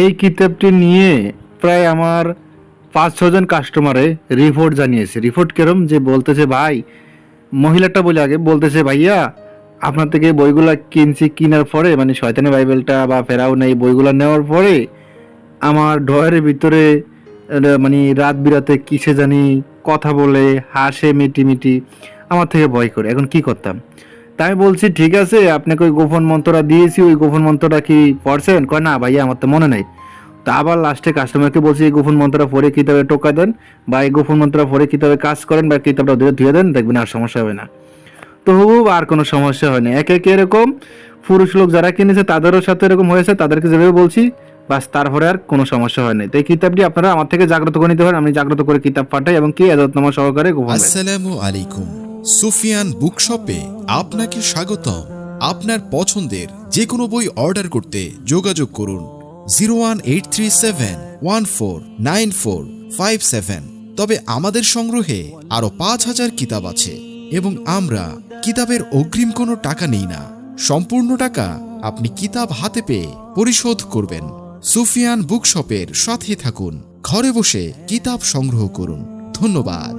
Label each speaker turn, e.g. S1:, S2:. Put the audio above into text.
S1: এই কিতাবটি নিয়ে প্রায় আমার ৫-৬ জন কাস্টমারে রিপোর্ট জানিয়েছে। রিপোর্ট কেরম যে বলতেছে, ভাই মহিলাটা বলে আগে বলতেছে, ভাইয়া আপনার থেকে বইগুলা কিনছি, কিনার পরে মানে শয়তানি বাইবেলটা বা ফেরাউন এই বইগুলা নেওয়ার পরে আমার ড্রয়ারের ভিতরে মানে রাত বিরাতে কিসে জানি কথা বলে, হাসে মিটি আমার থেকে ভয় করে। এখন কি করতাম? তাই আমি বলছি, ঠিক আছে আপনাকে ওই গোপন মন্ত্রটা দিয়েছি, ওই গোপন মন্ত্রটা কি পড়ছেন? কয় না ভাইয়া আমার তো মনে নাই। তা আবার লাস্টে কাস্টমারকে বলছি, এই গোপন মন্ত্রটা পড়ে কিতাবে টোকা দেন, বা এই গোপন মন্ত্রটা পড়ে কিতাবে কাজ করেন, বা কিতাবটা ধুয়ে দেন, দেখবেন আর সমস্যা হবে না। তো হুবহুব আর কোনো সমস্যা হয়নি। একে একে এরকম পুরুষ লোক যারা কিনেছে তাদেরও সাথে এরকম হয়েছে, তাদেরকে যেভাবে বলছি বাস তারপরে আর কোনো সমস্যা হয় নাই। তো এই কিতাবটি আপনারা আমার থেকে জাগ্রত করে নিতে পারেন। আমি জাগ্রত করে কিতাব পাঠাই এবং কি এজাজতনামা সহকারে গোপন রাখি।
S2: আসসালামু আলাইকুম। সুফিয়ান বুকশপে আপনাকে স্বাগতম। আপনার পছন্দের যে কোনো বই অর্ডার করতে যোগাযোগ করুন 01837149457। তবে আমাদের সংগ্রহে আরো ৫,০০০ কিতাব আছে এবং আমরা কিতাবের অগ্রিম কোনো টাকা নেই না। সম্পূর্ণ টাকা আপনি কিতাব হাতে পেয়ে পরিশোধ করবেন। সুফিয়ান বুকশপের সাথে থাকুন, ঘরে বসে কিতাব সংগ্রহ করুন। ধন্যবাদ।